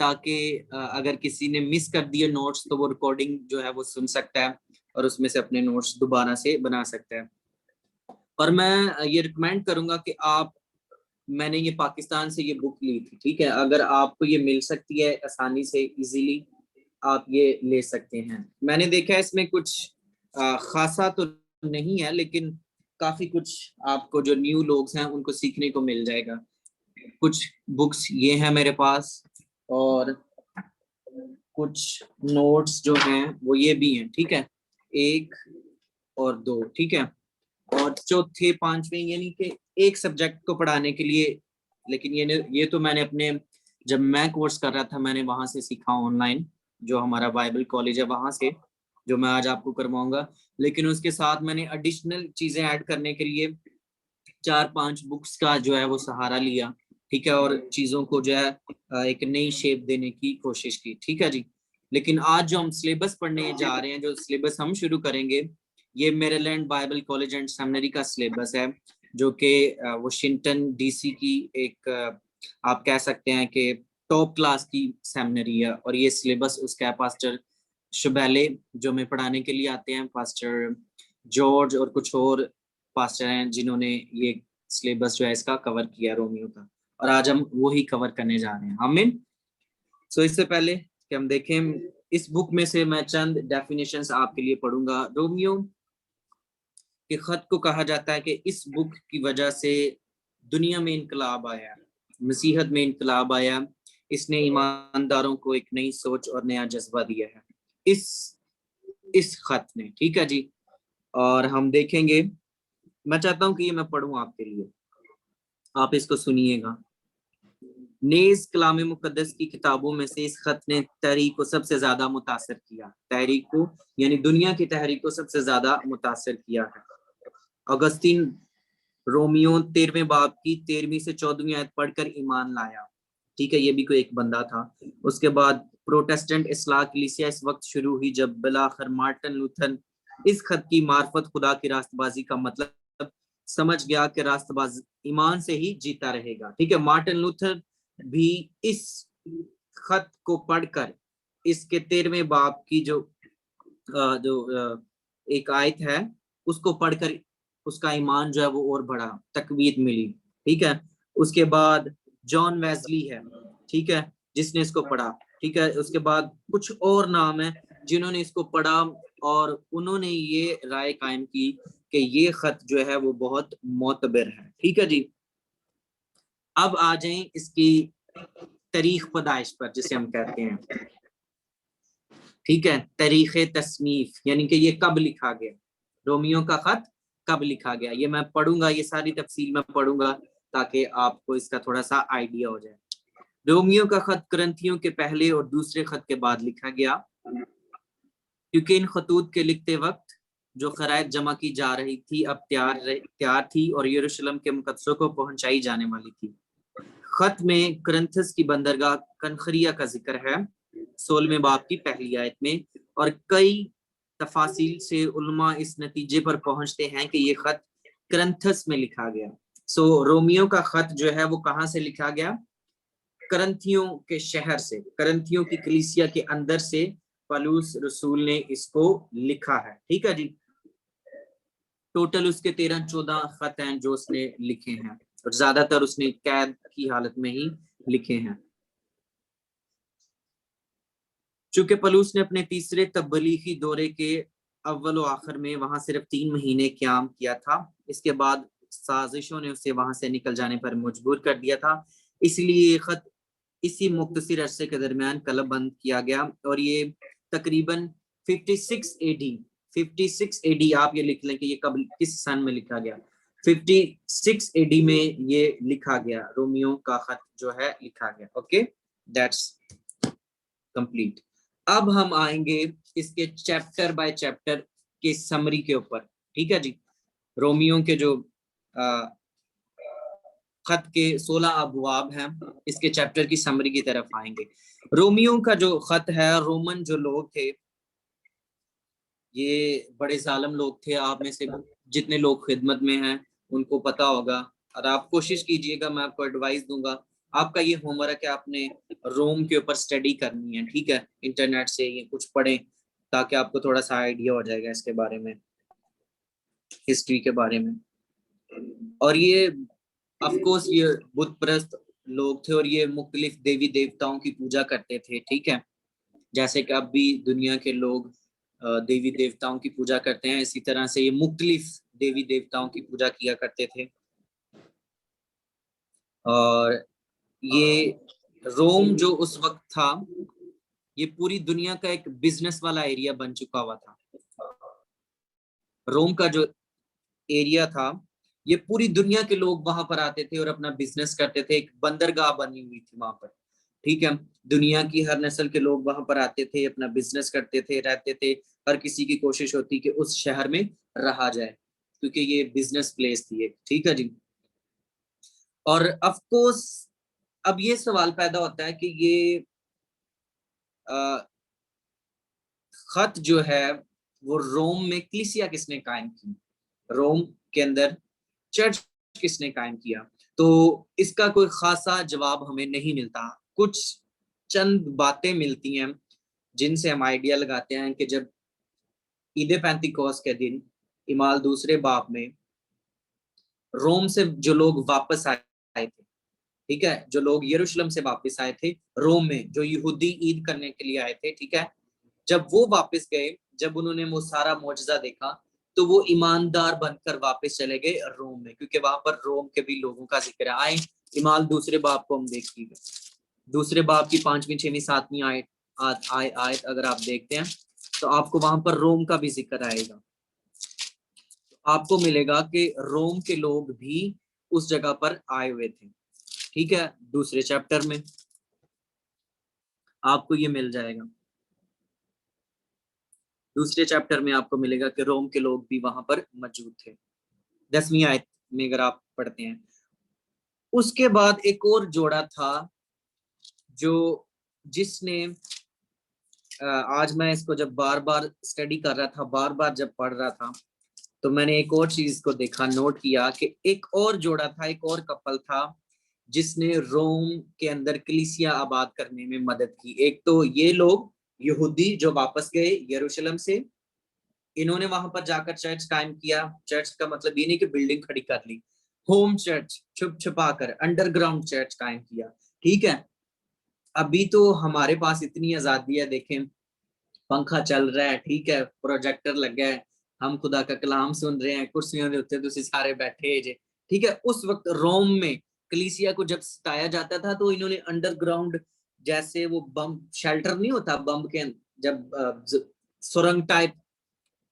ताकि अगर किसी ने मिस कर दिए नोट्स तो वो रिकॉर्डिंग जो है वो सुन सकता है और उसमें से अपने नोट्स दोबारा से बना सकता है। और मैं ये रिकमेंड करूंगा कि आप, मैंने ये पाकिस्तान से ये बुक ली थी, ठीक है, अगर आपको ये मिल सकती है आसानी से इजीली, आप ये ले सकते हैं। मैंने देखा है इसमें कुछ खासा तो नहीं है, लेकिन काफी कुछ आपको जो न्यू लोग हैं उनको सीखने को मिल जाएगा। कुछ बुक्स ये हैं मेरे पास, और कुछ नोट्स जो हैं वो ये भी हैं, ठीक है, 1 और 2, ठीक है, और चौथे पांचवें, यानी कि एक सब्जेक्ट को पढ़ाने के लिए। लेकिन ये तो मैंने अपने, जब मैं कोर्स कर रहा था मैंने वहां से सीखा ऑनलाइन, जो हमारा बाइबल कॉलेज है वहां से, जो मैं आज आपको करवाऊंगा। लेकिन उसके साथ मैंने एडिशनल चीजें ऐड करने के लिए 4-5 बुक्स का जो है वो सहारा लिया, ठीक है, और चीजों को जो है एक नई शेप देने की कोशिश की, ठीक है जी। लेकिन आज जो हम सिलेबस पढ़ने जा रहे हैं, जो सिलेबस हम शुरू करेंगे, ये Maryland Bible college and seminary का सिलेबस है, जो कि वाशिंगटन डीसी की एक आप कह सकते हैं कि टॉप क्लास की सेमिनरी है। और ये सिलेबस उसका है पास्टर शुबैले जो मैं पढ़ाने के लिए आते हैं, पास्टर जॉर्ज और कुछ और पास्टर हैं जिन्होंने ये सिलेबस जो है इसका कवर किया रोमियो का, और आज हम वो ही कवर करने जा रहे हैं। आमीन। सो इससे पहले कि हम देखें, इस बुक में से मैं चंद डेफिनेशंस आपके लिए पढ़ूंगा। रोमियो के खत को कहा जाता है कि इस बुक की वजह से दुनिया में इनकलाब आया, मसीहत में इनकलाब आया। इसने ईमानदारों को एक नई सोच और नया जज्बा दिया है इस खत ने, ठीक है जी। और हम देखेंगे, मैं चाहता हूं कि ये मैं पढ़ूं आपके लिए, आप इसको सुनिएगा। नेज कलाम मुकद्दस की किताबों में से इस खत ने तहरीक को सबसे ज्यादा मुतासर किया, तहरीक को यानी दुनिया की तहरीक को सबसे ज्यादा मुतासर किया है। अगस्तीन रोमियो 13वें बाब की 13वीं से 14वीं आयत पढ़कर ईमान लाया, ठीक है, ये भी कोई एक बंदा था। उसके बाद प्रोटेस्टेंट इस्लाह कलीसिया इस वक्त शुरू हुई जब बिलाखिर मार्टिन लूथर इस खत की मार्फत खुदा की रास्तबाजी का मतलब समझ गया कि रास्तबाज ईमान से ही जीता रहेगा, ठीक है। मार्टिन लूथर भी इस खत को पढ़कर, इसके 13वें बाब की जो एक आयत है उसको पढ़कर उसका ईमान जो है वो और बढ़ा, तकवीत मिली, ठीक है। उसके बाद जॉन वेस्ली है, ठीक है, जिसने इसको पढ़ा, ठीक है। उसके बाद कुछ और नाम है जिन्होंने इसको पढ़ा और उन्होंने ये राय कायम की कि ये खत जो है वो बहुत मोतबर है, ठीक है जी। अब आ जाएं इसकी तारीख पैदाइश पर, जिसे हम कहते हैं, ठीक है, तारीख तस्नीफ, यानी कि ये कब लिखा गया, रोमियो का खत कब लिखा गया, ये मैं पढ़ूंगा, ये सारी तफसील मैं पढ़ूंगा ताकि आपको इसका थोड़ा सा आइडिया हो जाए। रोमियो का खत करंथियों के पहले और दूसरे खत के बाद लिखा गया, क्योंकि इन खतूत के लिखते वक्त जो खरायत जमा की जा रही थी अब तैयार थी और यरूशलेम के मुकद्दसों को पहुंचाई जाने वाली थी। खत में करंथस की बंदरगाह कनखरिया का जिक्र है 16वें बाब की पहली आयत में, और कई तफासिल से उलमा इस नतीजे पर पहुंचते हैं कि ये खत करंथस में लिखा गया। सो रोमियो का खत जो है वो कहाँ से लिखा गया, करंथियों के शहर से, करंथियों की कलीसिया के अंदर से पलूस रसूल ने इसको लिखा है, ठीक है जी। टोटल उसके 13-14 खत हैं जो उसने लिखे हैं, और ज्यादातर उसने कैद की हालत में ही लिखे हैं। चूंकि पलूस ने अपने तीसरे तबलीगी दौरे के अव्वल और आखिर में वहां सिर्फ 3 महीने क्याम किया था, इसके बाद साजिशों ने उसे वहां से निकल जाने पर मजबूर कर दिया था, इसलिए ये खत इसी मुख्तसर अरसे के दरमियान कलमबंद किया गया। और ये तकरीबन 56 एडी, 56 एडी आप ये लिख लें कि ये कब किस सन में लिखा गया, 56 एडी में ये लिखा गया, रोमियो का खत जो है लिखा गया। Okay, that's complete. अब हम आएंगे इसके चैप्टर बाय चैप्टर के समरी के ऊपर, ठीक है जी। रोमियो के जो खत के 16 अबवाब हैं, इसके चैप्टर की समरी की तरफ आएंगे। रोमियो का जो खत है, रोमन जो लोग थे ये बड़े जालिम लोग थे। आप में से जितने लोग खिदमत में हैं उनको पता होगा, और आप कोशिश कीजिएगा, मैं आपको एडवाइस दूंगा, आपका ये होमवर्क है, आपने रोम के ऊपर स्टडी करनी है, ठीक है, इंटरनेट से ये कुछ पढ़ें ताकि आपको थोड़ा सा आइडिया हो जाएगा इसके बारे में, हिस्ट्री के बारे में। और ये ऑफ कोर्स ये बुत परस्त लोग थे और ये मुख्तलिफ देवी देवताओं की पूजा करते थे, ठीक है, जैसे कि अब भी दुनिया के लोग देवी देवताओं की पूजा करते हैं, इसी तरह से ये मुख्तलिफ देवी देवताओं की पूजा किया करते थे। और ये रोम जो उस वक्त था, ये पूरी दुनिया का एक बिजनेस वाला एरिया बन चुका हुआ था। रोम का जो एरिया था, ये पूरी दुनिया के लोग वहां पर आते थे और अपना बिजनेस करते थे, एक बंदरगाह बनी हुई थी वहां पर, ठीक है। दुनिया की हर नस्ल के लोग वहां पर आते थे, अपना बिजनेस करते थे, रहते थे। हर किसी की कोशिश होती कि उस शहर में रहा जाए, क्योंकि ये बिजनेस प्लेस थी एक, ठीक है जी। और ऑफ कोर्स अब ये सवाल पैदा होता है कि ये खत जो है वो रोम में कलीसिया किसने कायम की, रोम के अंदर चर्च किसने कायम किया। तो इसका कोई खासा जवाब हमें नहीं मिलता। कुछ चंद बातें मिलती हैं जिनसे हम आइडिया लगाते हैं कि जब ईद पेंतिकोस्त के दिन इमाल दूसरे बाब में रोम से जो लोग वापस आए थे, ठीक है, जो लोग यरूशलेम से वापस आए थे रोम में, जो यहूदी ईद करने के लिए आए थे, ठीक है, जब वो वापस गए, जब उन्होंने वो सारा मौजज़ा देखा, तो वो ईमानदार बनकर वापस चले गए रोम में, क्योंकि वहां पर रोम के भी लोगों का जिक्र है। आए इमाल दूसरे बाब को हम देखिए, दूसरे बाब की 5वीं 6वीं 7वीं आयत अगर आप देखते हैं तो आपको वहां पर रोम का भी जिक्र आएगा। आपको मिलेगा कि रोम के लोग भी उस जगह पर आए हुए थे, ठीक है, दूसरे चैप्टर में आपको ये मिल जाएगा। दूसरे चैप्टर में आपको मिलेगा कि रोम के लोग भी वहां पर मौजूद थे, 10वीं आयत में अगर आप पढ़ते हैं। उसके बाद एक और जोड़ा था जो जिसने आज मैं इसको जब बार बार स्टडी कर रहा था, बार बार जब पढ़ रहा था, तो मैंने एक और चीज को देखा, नोट किया कि एक और जोड़ा था, एक और कपल था जिसने रोम के अंदर कलीसिया आबाद करने में मदद की। एक तो ये लोग यहूदी जो वापस गए यरूशलेम से, इन्होंने वहां पर जाकर चर्च कायम किया। चर्च का मतलब ये नहीं कि बिल्डिंग खड़ी कर ली, होम चर्च, छुप छुपा कर अंडरग्राउंड चर्च कायम किया, ठीक है। अभी तो हमारे पास इतनी आजादी है, देखें पंखा चल रहा है, ठीक है, प्रोजेक्टर लग गया है, हम खुदा का कलाम सुन रहे हैं, कुर्सियों के उत्ते तुसी सारे बैठे जे, ठीक है। उस वक्त रोम में कलीसिया को जब सताया जाता था तो इन्होंने अंडरग्राउंड, जैसे वो बम शेल्टर नहीं होता बम के जब सुरंग टाइप,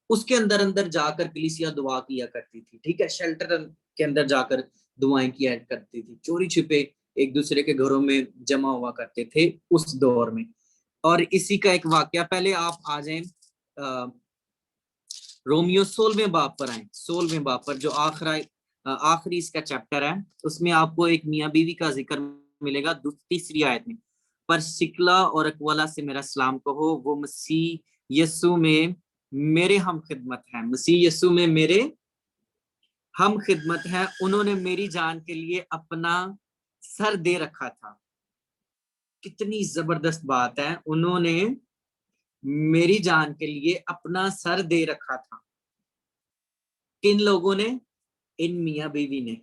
उसके अंदर अंदर जाकर कलीसिया दुआ किया करती थी, ठीक है, शेल्टर के अंदर जाकर दुआएं किया करती थी, चोरी छिपे एक दूसरे के घरों में जमा हुआ करते थे उस दौर में। और इसी का एक वाक्य, पहले आप आ जाएं रोमियो 16वें बाब पर आए, 16वें बाब पर जो आखिरी इसका चैप्टर है, उसमें आपको एक मियाँ बीवी का जिक्र मिलेगा तीसरी आयत में। पर सिकला और अकवाला से मेरा सलाम कहो, वो मसीह यस्सु में मेरे हम खिदमत हैं, मसीह यस्सु में मेरे हम खिदमत हैं, उन्होंने मेरी जान के लिए अपना सर दे रखा था। कितनी जबरदस्त बात है, उन्होंने मेरी जान के लिए अपना सर दे रखा था। किन लोगों ने? इन मियाँ बीवी ने।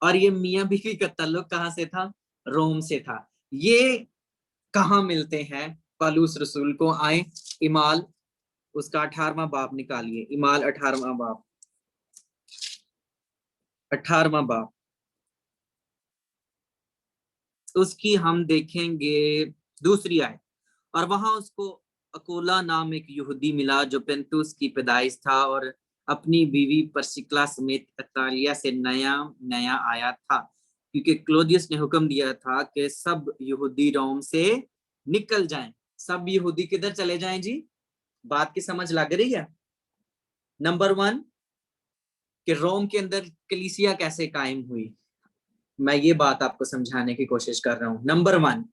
और ये मियाँ बीवी का ताल्लुक कहां से था? रोम से था। ये कहां मिलते हैं पौलुस रसूल को? आए इमाल उसका 18वां बाब निकालिए, इमाल 18वां बाब, 18वां बाब, उसकी हम देखेंगे दूसरी आयत। और वहां उसको अकोला नाम एक यहूदी मिला जो पेंतुस की पैदाइश था और अपनी बीवी परसिकला समेत अतालिया से नया नया आया था, क्योंकि क्लोदियस ने हुक्म दिया था कि सब यहूदी रोम से निकल जाएं। सब यहूदी किधर चले जाएं जी? बात की समझ लग रही है? नंबर 1 कि रोम के अंदर कलीसिया कैसे कायम हुई, मैं ये बात आपको समझाने की कोशिश कर रहा हूँ। नंबर 1,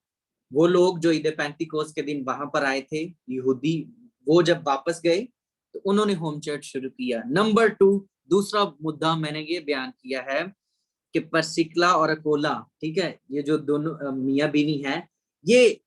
वो लोग जो ईद पेंतिकोस्त के दिन वहां पर आए थे यहूदी, वो जब वापस गए तो उन्होंने होम चर्च शुरू किया। नंबर 2, दूसरा मुद्दा मैंने ये बयान किया है कि परसिकला और अकोला, ठीक है, ये जो दोनों मियाँ बीवी हैं, ये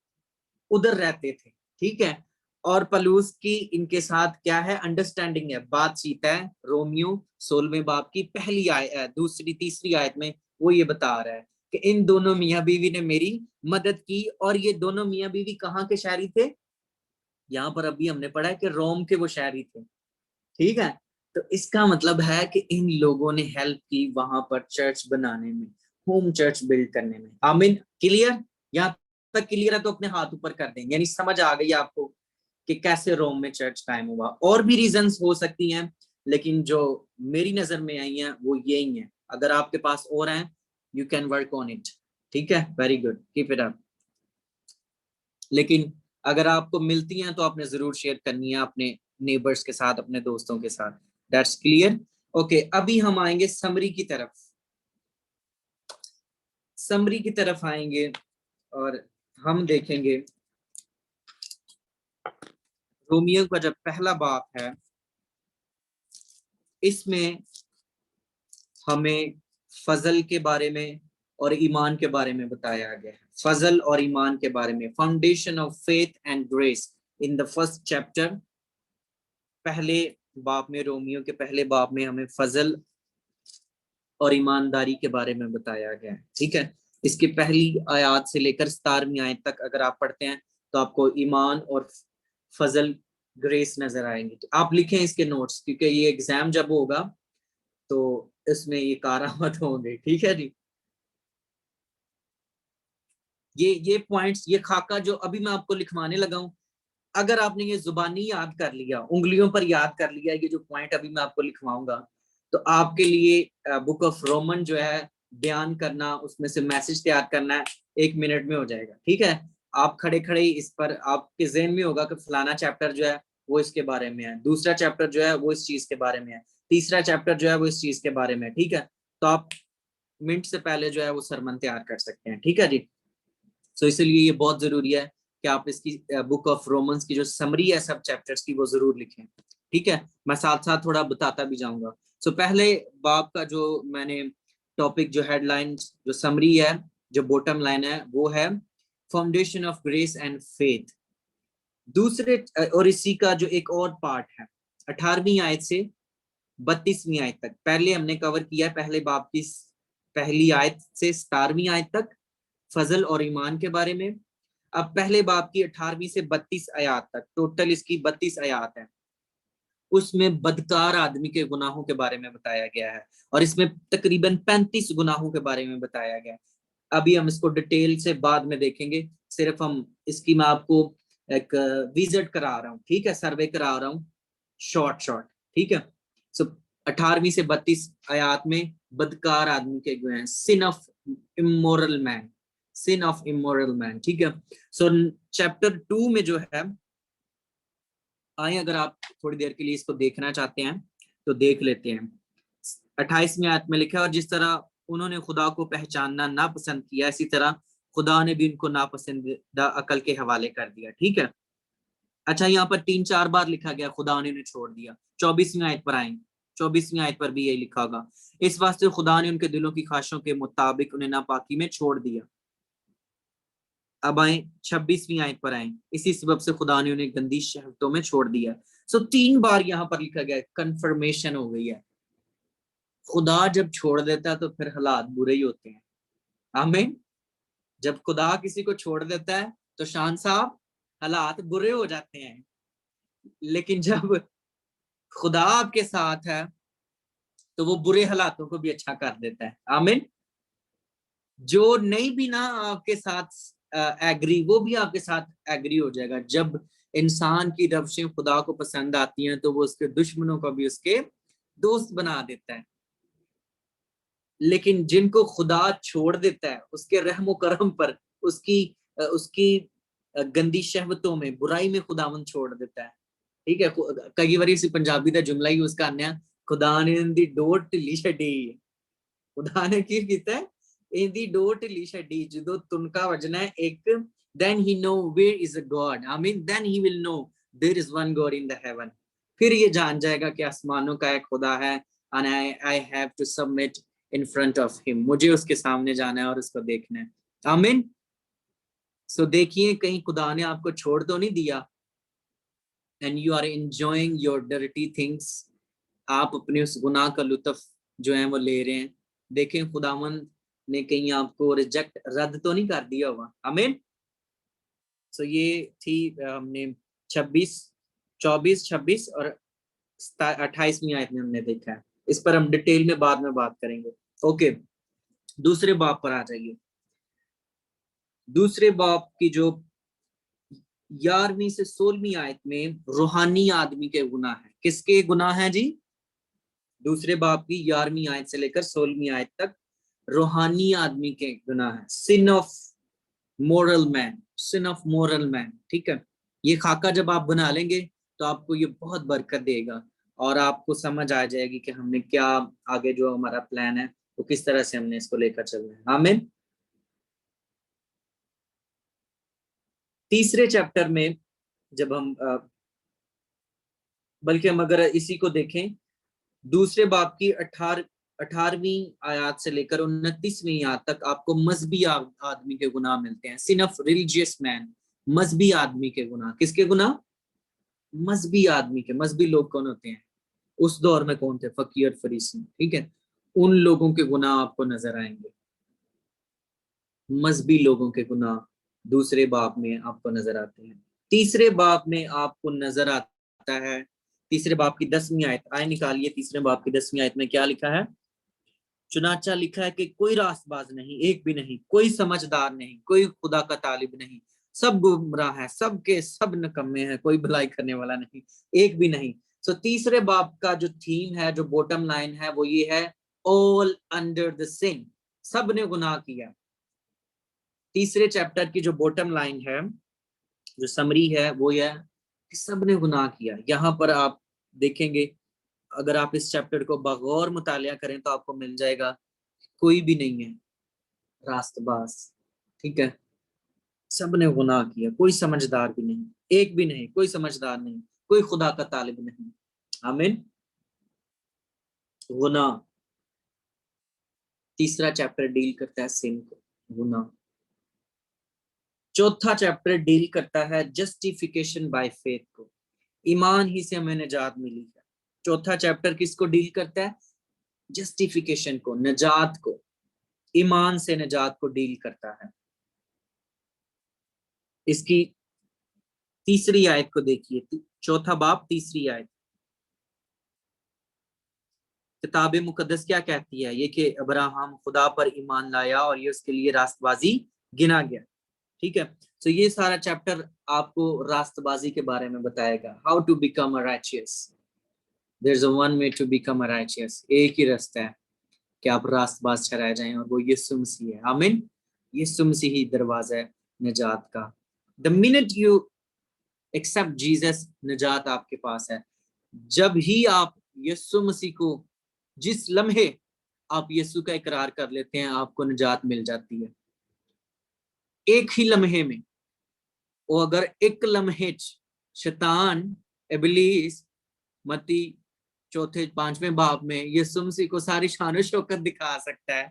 उधर रहते थे, ठीक है। और पलूस की इनके साथ क्या है, अंडरस्टैंडिंग है, बातचीत है। रोमियो 16वें बाब की पहली दूसरी तीसरी आयत में वो ये बता रहा है कि इन दोनों मियाँ बीवी ने मेरी मदद की। और ये दोनों मियाँ बीवी कहाँ के शहरी थे, यहाँ पर अभी हमने पढ़ा है कि रोम के वो शहरी थे, ठीक है। तो इसका मतलब है कि इन लोगों ने हेल्प की वहां पर चर्च बनाने में, होम चर्च बिल्ड करने में। आमीन, क्लियर, यहाँ तक क्लियर है तो अपने हाथ ऊपर कर देंगे, यानी समझ आ गई आपको कि कैसे रोम में चर्च कायम हुआ। और भी रीजंस हो सकती हैं, लेकिन जो मेरी नजर में आई हैं वो यही है। अगर आपके पास और हैं, you can work on it, ठीक है, very good, keep it up. लेकिन अगर आपको मिलती हैं तो आपने जरूर शेयर करनी है अपने नेबर्स के साथ, अपने दोस्तों के साथ। That's clear, okay. अभी हम आएंगे समरी की तरफ, समरी की तरफ आएंगे और हम देखेंगे रोमियो का जब पहला बाब है, इसमें हमें फजल के बारे में और ईमान के बारे में बताया गया है। फजल और ईमान के बारे में, foundation of faith and grace in the first chapter. पहले बाब में, रोमियो के पहले बाब में हमें फजल और ईमानदारी के बारे में बताया गया है, ठीक है। इसकी पहली आयत से लेकर 17वीं आयत तक अगर आप पढ़ते हैं तो आपको ईमान और फजल, ग्रेस नजर आएंगे। तो आप लिखें इसके नोट्स, क्योंकि ये एग्जाम जब होगा तो इसमें ये कारामत होंगे, ठीक है जी। ये पॉइंट्स, ये खाका जो अभी मैं आपको लिखवाने लगा हूं, अगर आपने ये जुबानी याद कर लिया, उंगलियों पर याद कर लिया, ये जो पॉइंट अभी मैं आपको लिखवाऊंगा, तो आपके लिए बुक ऑफ रोमन जो है बयान करना, उसमें से मैसेज तैयार करना है, 1 मिनट में हो जाएगा, ठीक है। आप खड़े खड़े ही इस पर आपके ज़हन में होगा कि फलाना चैप्टर जो है वो इसके बारे में है, दूसरा चैप्टर जो है वो इस चीज के बारे में है, तीसरा चैप्टर जो है वो इस चीज के बारे में है, ठीक है। तो आप मिनट से पहले जो है वो सरमन तैयार कर सकते हैं, ठीक है जी। सो इसलिए ये बहुत जरूरी है कि आप इसकी बुक ऑफ रोमन्स की जो समरी है सब चैप्टर्स की, वो जरूर लिखें, ठीक है। मैं साथ साथ थोड़ा बताता भी जाऊंगा। सो पहले बाब का जो मैंने टॉपिक, जो हेडलाइन, जो समरी है, जो बॉटम लाइन है, वो है foundation of grace and faith. दूसरे और इसी का जो एक और पार्ट है 18वीं आयत से 32वीं आयत तक। पहले हमने कवर किया पहले बाब की पहली आयत से 17वीं आयत तक फजल और ईमान के बारे में। अब पहले बाब की 18वीं से 32 आयात तक, टोटल इसकी 32 आयात है, उसमें बदकार आदमी के गुनाहों के बारे में बताया गया है। और इसमें तकरीबन 35 गुनाहों के बारे में बताया गया है। अभी हम इसको डिटेल से बाद में देखेंगे, सिर्फ हम इसकी मैं आपको एक विजिट करा रहा हूँ, ठीक है, सर्वे करा रहा हूँ, शॉर्ट शॉर्ट, ठीक है। सो 18वीं से 32 आयात में बदकार आदमी के गुनाह हैं, sin of immoral man, sin of immoral man, ठीक है। सो चैप्टर 2 में जो है, आए अगर आप थोड़ी देर के लिए इसको देखना चाहते हैं तो देख लेते हैं। 28वीं आयत में लिखा है, और जिस तरह उन्होंने खुदा को पहचानना नापसंद किया, इसी तरह खुदा ने भी उनको नापसंदीदा अकल के हवाले कर दिया, ठीक है। अच्छा, यहाँ पर 3-4 बार लिखा गया खुदा ने उन्हें छोड़ दिया। 24वीं आयत पर आए, 24वीं आयत पर भी यही लिखा होगा, इस वास्ते खुदा ने उनके दिलों की ख्वाहिशों के मुताबिक उन्हें नापाकी में छोड़ दिया। अब आए 26वीं आयत पर आए, इसी सबब से खुदा ने उन्हें गंदी शहवतों में छोड़ दिया। सो 3 बार यहाँ पर लिखा गया, कंफर्मेशन हो गई है। खुदा जब छोड़ देता है तो फिर हालात बुरे ही होते हैं, आमीन। जब खुदा किसी को छोड़ देता है तो शान साहब हालात बुरे हो जाते हैं। लेकिन जब खुदा आपके साथ है तो वो बुरे हालातों को भी अच्छा कर देता है, आमीन। जो नहीं भी ना आपके साथ एग्री, वो भी आपके साथ एग्री हो जाएगा। जब इंसान की रवशें खुदा को पसंद आती हैं तो वो उसके दुश्मनों को भी उसके दोस्त बना देता है। लेकिन जिनको खुदा छोड़ देता है, उसके रहमो करम पर, उसकी गंदी शहवतों में, बुराई में खुदावन छोड़ देता है, ठीक है। कई बार इसी पंजाबी का जुमला यूज करने, खुदा ने इनकी डोर ढिली छड्डी, खुदा ने की कीता है, इनकी डोर ढिली छड्डी, जो तुनका वजना है एक, then he know where is a God, I mean then he will know there is one God in the heaven। फिर ये जान जाएगा कि आसमानों का एक खुदा है, and I have to submit in front of him. मुझे उसके सामने जाना है और उसको देखना है. आमीन. So देखिए कहीं खुदा ने आपको छोड़ तो नहीं दिया. And you are enjoying your dirty things. आप अपने उस गुनाह का लुत्फ जो है वो ले रहे हैं. देखें खुदावंद ने कहीं आपको रिजेक्ट रद्द तो नहीं कर दिया होगा. आमीन. सो ये थी हमने 26, 24, 26 और 28वीं आयत में हमने देखा है. इस पर हम डिटेल में बाद में बात करेंगे. ओके, दूसरे बाब पर आ जाइए. दूसरे बाब की जो 11वीं से 16वीं आयत में रूहानी आदमी के गुनाह है. किसके गुनाह हैं जी? दूसरे बाब की 11वीं आयत से लेकर 16वीं आयत तक रूहानी आदमी के गुनाह है. Sin of moral man, sin of moral man. ठीक है, ये खाका जब आप बना लेंगे तो आपको ये बहुत बरकत देगा और आपको समझ आ जाएगी कि हमने क्या आगे जो हमारा प्लान है वो किस तरह से हमने इसको लेकर चलना है. आमीन. तीसरे चैप्टर में जब हम बल्कि हम अगर इसी को देखें, दूसरे बाब की 18वीं आयत से लेकर 29वीं आयत तक आपको मजहबी आदमी के गुनाह मिलते हैं. सिन ऑफ रिलीजियस मैन, मजहबी आदमी के गुनाह. किसके गुनाह? मजहबी आदमी के. मजहबी लोग कौन होते हैं? उस दौर में कौन थे? फकीर फरीसी. ठीक है, उन लोगों के गुनाह आपको नजर आएंगे. मजहबी लोगों के गुनाह दूसरे बाब में आपको नजर आते हैं. तीसरे बाब में आपको नजर आता है, तीसरे बाब की 10वीं आयत. आए निकालिए, तीसरे बाब की 10वीं आयत में क्या लिखा है? चुनाचा लिखा है कि कोई रास्तबाज नहीं, एक भी नहीं, कोई समझदार नहीं, कोई खुदा का तालिब नहीं, सब गुमराह है, सब के सब नकम्मे हैं, कोई भलाई करने वाला नहीं, एक भी नहीं. सो तीसरे बाब का जो थीम है, जो बॉटम लाइन है, वो ये है, ऑल अंडर द सिन. सब ने गुनाह किया. तीसरे चैप्टर की जो बॉटम लाइन है, जो समरी है, वो ये है कि सब ने गुनाह किया. यहाँ पर आप देखेंगे, अगर आप इस चैप्टर को बगौर मुतालिया करें तो आपको मिल जाएगा कोई भी नहीं है रास्तबाज. ठीक है, सब ने गुनाह किया, कोई समझदार भी नहीं, एक भी नहीं, कोई समझदार नहीं, कोई खुदा का तालिब नहीं. आमीन. गुनाह. तीसरा चैप्टर डील करता है सिन को, गुनाह. चौथा चैप्टर डील करता है जस्टिफिकेशन बाय फेथ को. ईमान ही से हमें निजात मिली है. चौथा चैप्टर किसको डील करता है? जस्टिफिकेशन को, निजात को, ईमान से निजात को डील करता है. इसकी तीसरी आयत को देखिए, चौथा बाब तीसरी आयत. किताब मुकद्दस क्या कहती है? ये कि अब्राहम खुदा पर ईमान लाया और ये उसके लिए रास्तबाजी गिना गया. ठीक है, तो ये सारा चैप्टर आपको रास्तबाजी के बारे में बताएगा. How to become a righteous. There is one way to become a righteous. एक ही रास्ता है कि आप रास्तबाज ठहराए जाएं और वो यीशु मसीह है. आमीन. यीशु मसीह ही दरवाजा है निजात का. The minute you accept Jesus, निजात आपके पास है. जब ही आप यीशु मसीह को, जिस लम्हे आप यीशु का इकरार कर लेते हैं, आपको निजात मिल जाती है. एक ही लम्हे में. और अगर एक लम्हे शैतान, इब्लीस, मत्ती 4-5वें बाब में यीशु मसीह को सारी शान शौकत दिखा सकता है,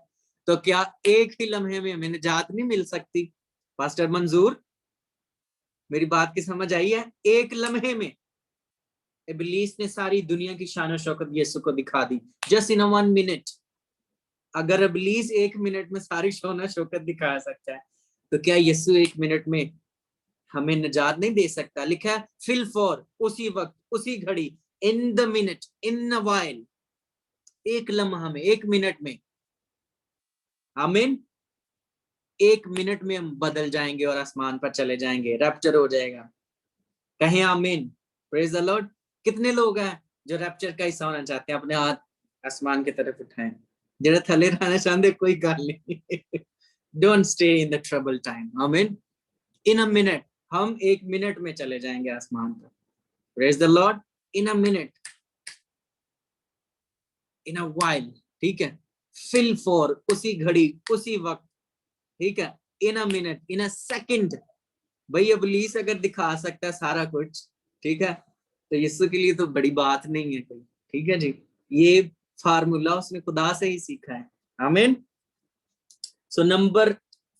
तो क्या एक ही लम्हे में हमें निजात नहीं मिल सकती? पास्टर मंजूर, मेरी बात की समझ आई है? एक लम्हे में इब्लीस ने सारी दुनिया की शान शौकत यीशु को दिखा दी. Just in 1 minute. अगर इब्लीस 1 मिनट में सारी शान शौकत दिखा सकता है, तो क्या यीशु 1 मिनट में हमें निजात नहीं दे सकता? लिखा है फिल फॉर, उसी वक्त, उसी घड़ी, in the minute, in a while. एक लम्हा में, 1 मिनट में. आमीन. 1 मिनट में हम बदल जाएंगे और आसमान पर चले जाएंगे. रैप्चर हो जाएगा. कहें आमीन. Praise the Lord. कितने लोग हैं जो रैप्चर का हिस्सा होना चाहते हैं? अपने हाथ आसमान की तरफ उठाएं. जेड़ा थले रहना चाहते, कोई गल नहीं. Don't stay in the trouble time. आमीन. इन अ मिनट, हम 1 मिनट में चले जाएंगे आसमान पर. Praise the Lord. In a minute, in a while. ठीक है, फिल फॉर, उसी घड़ी, उसी वक्त. ठीक है, इन a minute, in a second. भाई इब्लीस अगर दिखा सकता है सारा कुछ, ठीक है, तो यीशु के लिए तो बड़ी बात नहीं है कोई. ठीक है जी, ये फार्मूला उसने खुदा से ही सीखा है. आमीन। सो नंबर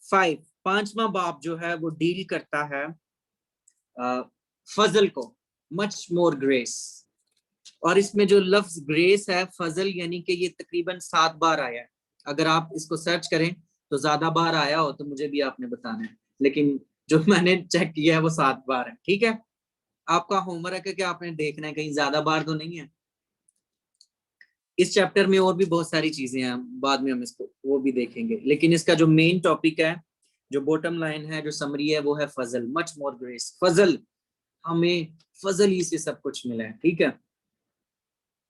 5, पांचवा बाब जो है वो डील करता है फजल को, मच मोर ग्रेस। और इसमें जो लफ्ज ग्रेस है, फजल, यानी कि ये तकरीबन 7 बार आया है। अगर आप इसको सर्च करें तो ज्यादा बार आया हो तो मुझे भी आपने बताना है, लेकिन जो मैंने चेक किया है वो 7 बार है। ठीक है, आपका होमवर्क है कि आपने देखना है कहीं ज्यादा बार तो नहीं है। इस चैप्टर में और भी बहुत सारी चीजें हैं, बाद में हम इसको वो भी देखेंगे, लेकिन इसका जो मेन टॉपिक है, जो बॉटम लाइन है, जो समरी है, वो है फजल, मच मोर ग्रेस। फजल, हमें फजल ही से सब कुछ मिला है। ठीक है,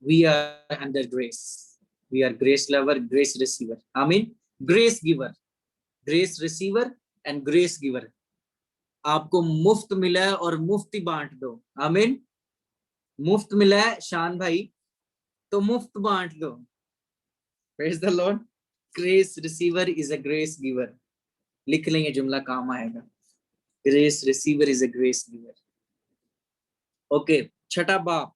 we are under grace, we are grace lover, grace receiver, आमीन। grace giver, grace receiver and grace giver। आपको मुफ्त मिला है और मुफ्त ही बांट दो, आमीन। मुफ्त मिला है शान भाई, तो मुफ्त बांट दो। Praise the Lord। grace receiver is a grace giver। लिख लेंगे, जुमला काम आएगा। grace receiver is a grace giver। Okay, छठा बाब।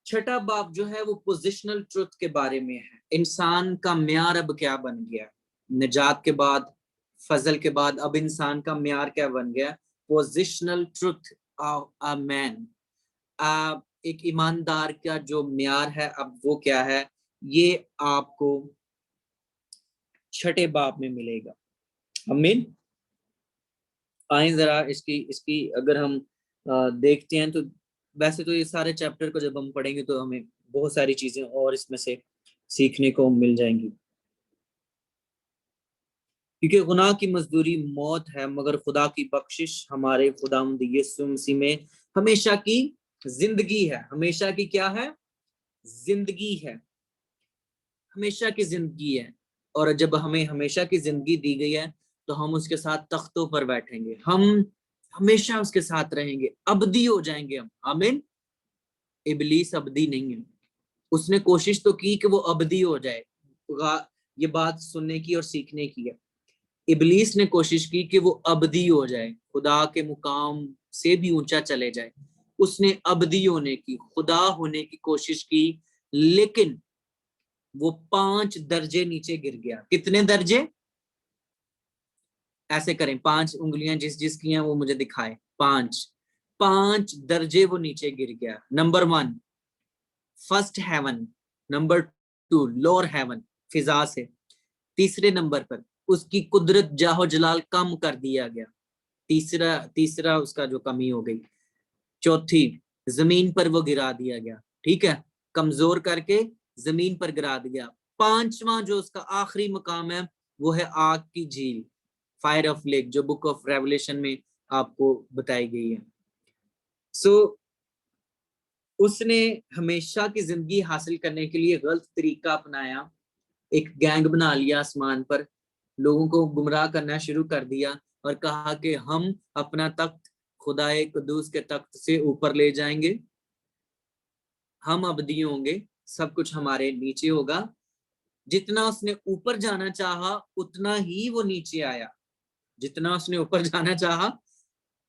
छठा बाब जो है वो पोजिशनल ट्रुथ के बारे में है। इंसान का म्यार अब क्या बन गया, निजात के बाद, फजल के बाद, अब इंसान का म्यार क्या बन गया? Positional truth of a man. एक ईमानदार का जो म्यार है अब वो क्या है, ये आपको छठे बाब में मिलेगा। आमीन। आए जरा इसकी इसकी अगर हम देखते हैं तो वैसे तो ये सारे चैप्टर को जब हम पढ़ेंगे तो हमें बहुत सारी चीजें और इसमें से सीखने को मिल जाएंगी। क्योंकि गुनाह की मजदूरी मौत है, मगर खुदा की बख्शिश हमारे खुदावंद यीशु मसीह में हमेशा की जिंदगी है। हमेशा की क्या है? जिंदगी है, हमेशा की जिंदगी है। और जब हमें हमेशा की जिंदगी दी गई है तो हम उसके साथ तख्तों पर बैठेंगे, हम हमेशा उसके साथ रहेंगे, अबदी हो जाएंगे हम। आमीन। इबलीस अबदी नहीं है, उसने कोशिश तो की कि वो अबदी हो जाए। ये बात सुनने की और सीखने की है। इबलीस ने कोशिश की कि वो अबदी हो जाए, खुदा के मुकाम से भी ऊंचा चले जाए। उसने अबदी होने की, खुदा होने की कोशिश की, लेकिन वो 5 दर्जे नीचे गिर गया। कितने दर्जे? ऐसे करें, 5 उंगलियां जिस जिसकी हैं वो मुझे दिखाए। 5 दर्जे वो नीचे गिर गया। Number 1 first heaven, number 2 lower heaven, फिजा से। तीसरे नंबर पर उसकी कुदरत जाहो जलाल कम कर दिया गया, तीसरा तीसरा उसका जो कमी हो गई। चौथी, जमीन पर वो गिरा दिया गया। ठीक है, कमजोर करके जमीन पर गिरा दिया। पांचवा जो उसका आखिरी मकाम है वो है आग की झील, फायर ऑफ लेक, जो बुक ऑफ रेवलेशन में आपको बताई गई है। सो उसने हमेशा की जिंदगी हासिल करने के लिए गलत तरीका अपनाया, एक गैंग बना लिया आसमान पर, लोगों को गुमराह करना शुरू कर दिया और कहा कि हम अपना तख्त खुदाए कुद्दूस के तख्त से ऊपर ले जाएंगे, हम अबदी होंगे, सब कुछ हमारे नीचे होगा। जितना उसने ऊपर जाना चाहा उतना ही वो नीचे आया, जितना उसने ऊपर जाना चाहा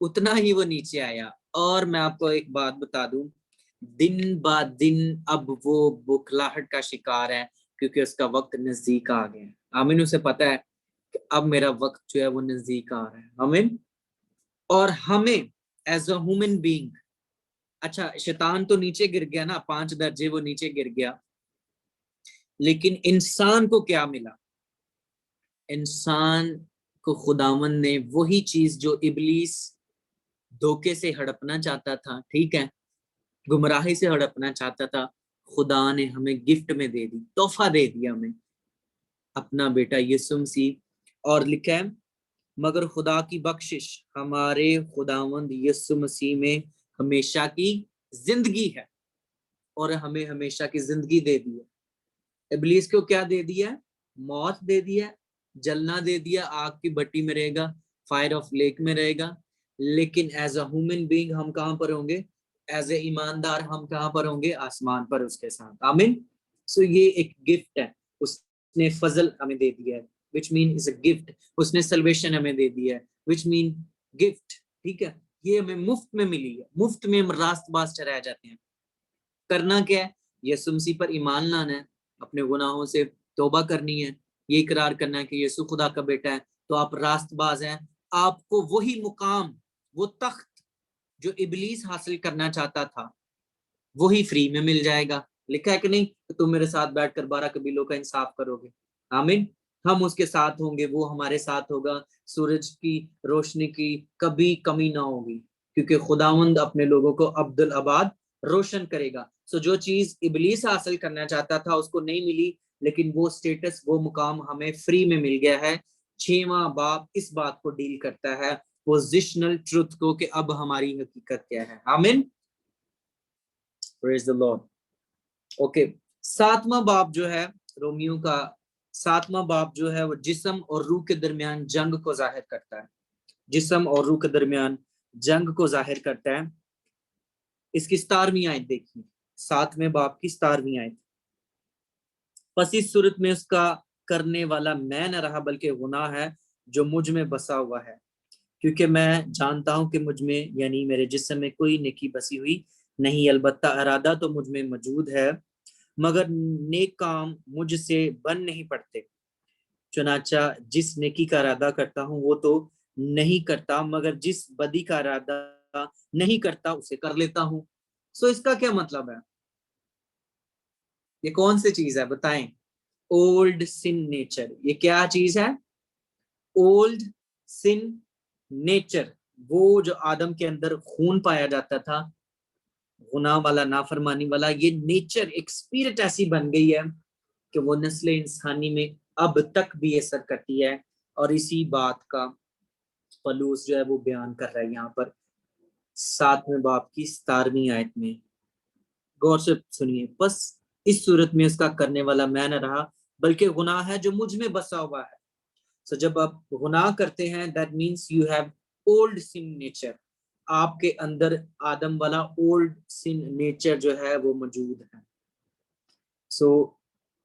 उतना ही वो नीचे आया। और मैं आपको एक बात बता दूं, दिन ब दिन अब वो बुखलाहट का शिकार है, क्योंकि उसका वक्त नजदीक आ गया है। आमीन। उसे पता है कि अब मेरा वक्त जो है वो नजदीक आ रहा है। आमीन। और हमें एज अ ह्यूमन बीइंग, अच्छा शैतान तो नीचे गिर गया ना, 5 दर्जे वो नीचे गिर गया, लेकिन इंसान को क्या मिला? इंसान को खुदावन ने वही चीज जो इबलीस धोखे से हड़पना चाहता था, ठीक है, गुमराही से हड़पना चाहता था, खुदा ने हमें गिफ्ट में दे दी, तोहफा दे दिया हमें, अपना बेटा यीशु मसीह। और लिखा है, मगर खुदा की बख्शिश हमारे खुदावंद यीशु मसीह में हमेशा की जिंदगी है, और हमें हमेशा की जिंदगी दे दी है। इब्लीस को क्या दे दिया? मौत दे दिया, जलना दे दिया, आग की भट्टी में रहेगा, फायर ऑफ लेक में रहेगा। लेकिन एज अ ह्यूमन बीइंग हम कहां पर होंगे? एज ए ईमानदार हम कहां पर होंगे? आसमान पर उसके साथ। आमीन। सो ये एक गिफ्ट है, उसने फजल हमें दे दिया है, which mean is a gift. उसने सल्वेशन हमें दे दिया है, विच मीन गिफ्ट। ठीक है, ये हमें मुफ्त में मिली है, मुफ्त में हम रास्तबाज ठहराए जाते हैं। करना क्या है? यीशु मसीह पर ईमान लाना है, अपने गुनाहों से तौबा करनी है, ये इकरार करना है कि यीशु खुदा का बेटा है, तो आप रास्तबाज हैं। आपको वही मुकाम, वो तख्त जो इबलीस हासिल करना चाहता था, वही फ्री में मिल जाएगा। लिखा है कि नहीं? तो तुम मेरे साथ बैठकर 12 कबीलों का इंसाफ करोगे। आमीन। हम उसके साथ होंगे, वो हमारे साथ होगा। सूरज की रोशनी की कभी कमी ना होगी, क्योंकि खुदावंद अपने लोगों को अब्दुल आबाद रोशन करेगा। सो जो चीज इबलीस हासिल करना चाहता था उसको नहीं मिली, लेकिन वो स्टेटस, वो मुकाम हमें फ्री में मिल गया है। 6वां बाब इस बात को डील करता है, पोजिशनल ट्रुथ को, कि अब हमारी हकीकत क्या है। आमीन। Praise the Lord. ओके, 7वां बाब जो है रोमियो का 7वां बाब जो है वो जिस्म और रूह के दरमियान जंग को जाहिर करता है। जिस्म और रूह के दरमियान जंग को जाहिर करता है। इसकी 17वीं आयत देखिए, 7वें बाब की 17वीं आयत। बस इस सूरत में उसका करने वाला मैं न रहा, बल्कि गुनाह है जो मुझ में बसा हुआ है, क्योंकि मैं जानता हूं कि मुझ में यानी मेरे जिस्म में कोई नेकी बसी हुई नहीं, अलबत्ता इरादा तो मुझ में मौजूद है, मगर नेक काम मुझसे बन नहीं पड़ते। चुनाचा जिस नेकी का इरादा करता हूँ वो तो नहीं करता, मगर जिस बदी का इरादा नहीं करता उसे कर लेता हूँ। सो इसका क्या मतलब है? ये कौन सी चीज है बताएं? Old sin nature. ये क्या चीज है? Old sin nature. वो जो आदम के अंदर खून पाया जाता था, गुनाह वाला, नाफरमानी वाला, ये नेचर, एक स्पिरिट ऐसी बन गई है कि वो नस्ल इंसानी में अब तक भी असर करती है। और इसी बात का पलूस जो है वो बयान कर रहा है यहाँ पर 7वें बाब की 17वीं आयत में। गौर से सुनिए। बस इस सूरत में उसका करने वाला मैं न रहा, बल्कि गुनाह है जो मुझ में बसा हुआ है। सो जब आप गुनाह करते हैं, that means you have old sin nature. आपके अंदर आदम वाला ओल्ड सिन नेचर जो है वो मौजूद है। सो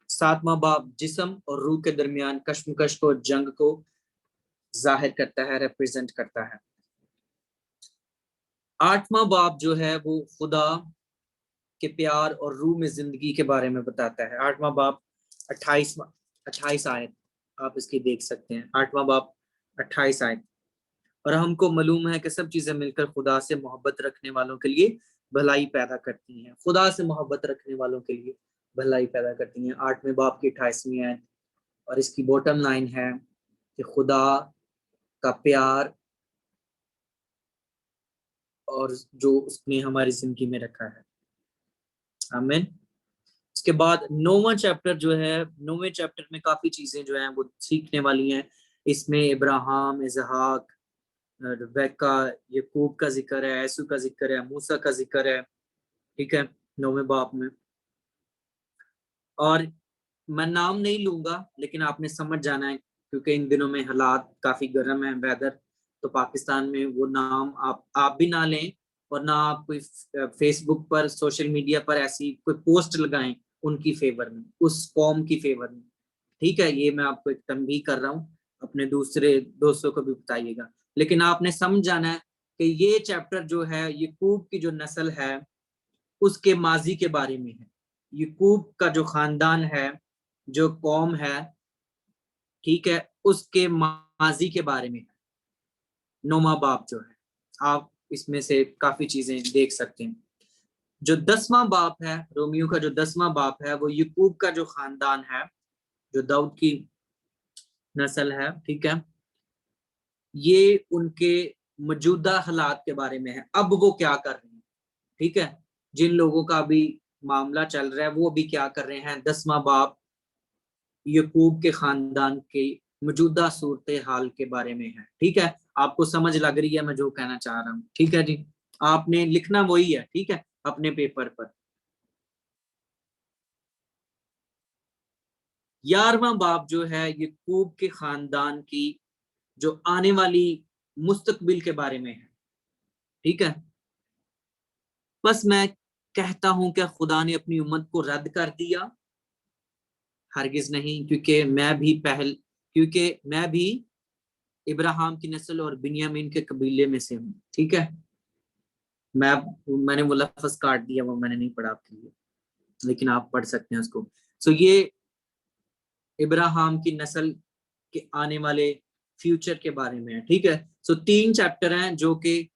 7वां बाब जिस्म और रूह के दरमियान कश्मकश को, जंग को जाहिर करता है, रिप्रेजेंट करता है। 8वां बाब जो है वो खुदा के प्यार और रूह में जिंदगी के बारे में बताता है। 8वां बाब 28 आयत आप इसकी देख सकते हैं। 8वां बाब 28 आयत। और हमको मालूम है कि सब चीजें मिलकर खुदा से मोहब्बत रखने वालों के लिए भलाई पैदा करती हैं। खुदा से मोहब्बत रखने वालों के लिए भलाई पैदा करती हैं। 8वें बाब की 28वीं आयत। और इसकी बॉटम लाइन है कि खुदा का प्यार और जो उसने हमारी जिंदगी में रखा है। आमीन। उसके बाद 9वां चैप्टर जो है, 9वें चैप्टर में काफी चीजें जो हैं वो सीखने वाली हैं। इसमें इब्राहिम, इसहाक, रिबेका, याकूब का जिक्र है, यसू का जिक्र है, मूसा का जिक्र है। ठीक है, 9वें बाब में। और मैं नाम नहीं लूंगा, लेकिन आपने समझ जाना है, क्योंकि इन दिनों में हालात काफी गर्म है, वेदर। तो पाकिस्तान में वो नाम आप भी ना लें, और ना आप कोई फेसबुक पर, सोशल मीडिया पर ऐसी कोई पोस्ट लगाएं उनकी फेवर में, उस कौम की फेवर में। ठीक है, ये मैं आपको एक तंबीह कर रहा हूँ, अपने दूसरे दोस्तों को भी बताइएगा। लेकिन आपने समझ जाना है कि ये चैप्टर जो है याकूब की जो नस्ल है उसके माजी के बारे में है। याकूब का जो खानदान है, जो कौम है, ठीक है, उसके माजी के बारे में है 9वां बाब जो है। आप इसमें से काफी चीजें देख सकते हैं। जो 10वां बाब है, रोमियो का जो 10वां बाब है, वो याकूब का जो खानदान है, जो दाऊद की नस्ल है, ठीक है, ये उनके मौजूदा हालात के बारे में है। अब वो क्या कर रहे हैं, ठीक है, जिन लोगों का अभी मामला चल रहा है वो अभी क्या कर रहे हैं। 10वां बाब याकूब के खानदान के मौजूदा सूरत हाल के बारे में है। ठीक है, आपको समझ लग रही है मैं जो कहना चाह रहा हूँ? ठीक है जी, आपने लिखना वही है, ठीक है, अपने पेपर पर। 11वां बाब जो है याकूब के खानदान की जो आने वाली मुस्तकबिल के बारे में है। ठीक है, बस मैं कहता हूं क्या खुदा ने अपनी उम्मत को रद्द कर दिया? हरगिज नहीं, क्योंकि मैं भी इब्राहिम की नस्ल और बिन्यामीन के कबीले में से हूँ। ठीक है, मैंने वो लफ्ज काट दिया, वो मैंने नहीं पढ़ा आपके लिए, लेकिन आप पढ़ सकते हैं उसको। सो ये इब्राहिम की नस्ल के आने वाले फ्यूचर के बारे में है, ठीक है। सो 3 चैप्टर हैं जो कि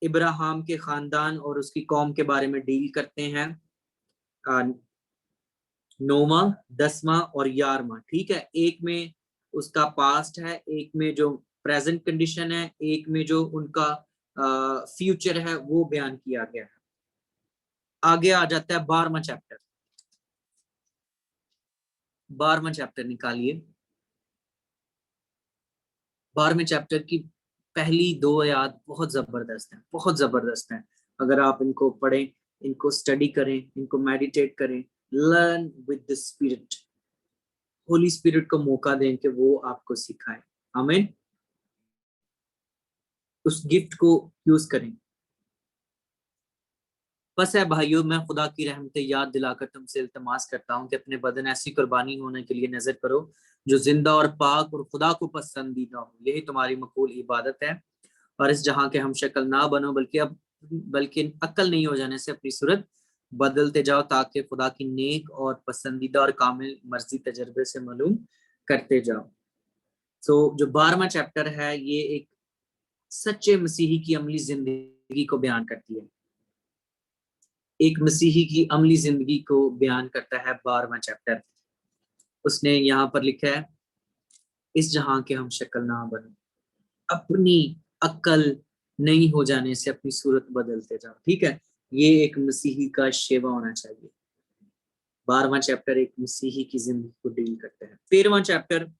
इब्राहिम के खानदान और उसकी कौम के बारे में डील करते हैं। 9वां, 10वां और 11वां, ठीक है। एक में उसका पास्ट है, एक में जो प्रेजेंट कंडीशन है, एक में जो उनका फ्यूचर है वो बयान किया गया है। आगे आ जाता है 12वां चैप्टर। 12वां चैप्टर निकालिए। 12वें चैप्टर की पहली 2 आयत बहुत जबरदस्त है, बहुत जबरदस्त है। अगर आप इनको पढ़ें, इनको स्टडी करें, इनको मेडिटेट करें, learn with the spirit, Holi spirit को मौका दें कि वो आपको सिखाए। आमीन। उस गिफ्ट को यूज करें। बस है भाइयों, मैं खुदा की रहमतें याद दिलाकर तुमसे इल्तमास करता हूँ कि अपने बदन ऐसी कुर्बानी होने के लिए नजर करो जो जिंदा और पाक और खुदा को पसंदीदा हो। यही तुम्हारी मकबूल इबादत है। और इस जहां के हम शक्ल ना बनो, बल्कि अक्ल नहीं हो जाने से अपनी सूरत बदलते जाओ, ताकि खुदा की नेक और पसंदीदा और कामिल मर्जी तजर्बे से मालूम करते जाओ। जो 12वां चैप्टर है, ये एक सच्चे मसीही की अमली जिंदगी को बयान करती है। एक मसीही की अमली जिंदगी को बयान करता है 12वां चैप्टर। उसने यहाँ पर लिखा है, इस जहां के हम शक्ल ना बनो, अपनी अक्ल नहीं हो जाने से अपनी सूरत बदलते जाओ, ठीक है। ये एक मसीही का शेवा होना चाहिए। 12वां चैप्टर एक मसीही की जिंदगी को डील करता है। 13वां चैप्टर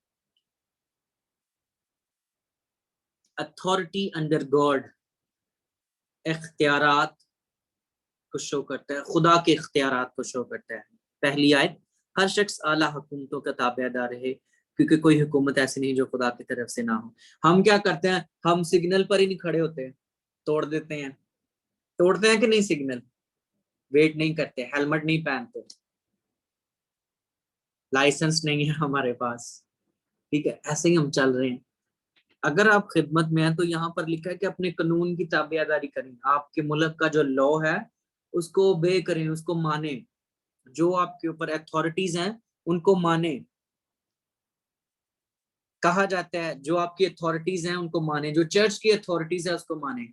अथॉरिटी अंडर गॉड, इख्तियारात को शो करता है, खुदा के इख्तियारात को शो करता है। पहली आयत, हर शख्स आला हुकूमतों का ताबेदार रहे, क्योंकि कोई हुकूमत ऐसी नहीं जो खुदा की तरफ से ना हो। हम क्या करते हैं, हम सिग्नल पर ही नहीं खड़े होते, तोड़ देते हैं। तोड़ते हैं कि नहीं सिग्नल, वेट नहीं करते, हेलमेट नहीं पहनते, लाइसेंस नहीं है हमारे पास, ठीक है। ऐसे ही हम चल रहे हैं। अगर आप खिदमत में हैं तो यहाँ पर लिखा है कि अपने कानून की ताबेदारी करें, आपके मुल्क का जो लॉ है उसको ओबे करें, उसको माने। जो आपके ऊपर अथॉरिटीज हैं उनको माने। कहा जाता है जो आपकी अथॉरिटीज हैं उनको माने, जो चर्च की अथॉरिटीज है उसको माने,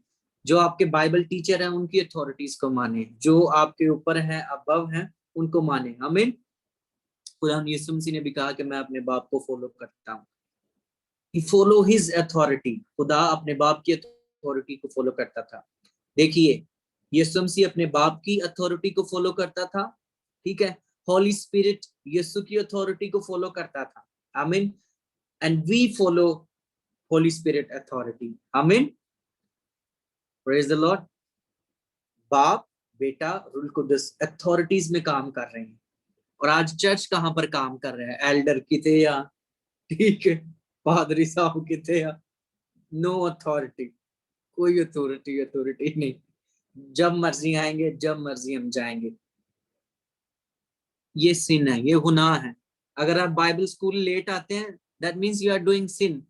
जो आपके बाइबल टीचर हैं उनकी अथॉरिटीज को माने, जो आपके ऊपर है, अबव हैं, उनको माने। आमीन। खुदा यीशु मसीह ने भी कहा कि मैं अपने बाप को फॉलो करता हूँ। He follow his authority। खुदा अपने बाप की अथॉरिटी को फॉलो करता था। देखिए, यीशु मसीह अपने बाप की अथॉरिटी को फॉलो करता था, ठीक है। होली स्पिरिट यीशु की अथॉरिटी को फॉलो करता था। आमीन। And we follow holy spirit authority. आमीन। Praise the lord. बाप, बेटा, रूल कुदस अथॉरिटीज में काम कर रहे हैं। और आज चर्च कहां पर काम कर रहे हैं, एल्डर किते या, ठीक है, पादरी साहब किते या, नो अथॉरिटी, कोई अथॉरिटी नहीं। जब मर्जी आएंगे, जब मर्जी हम जाएंगे। ये सिन है, ये गुनाह है। अगर आप बाइबल स्कूल लेट आते हैं, that means you are doing sin.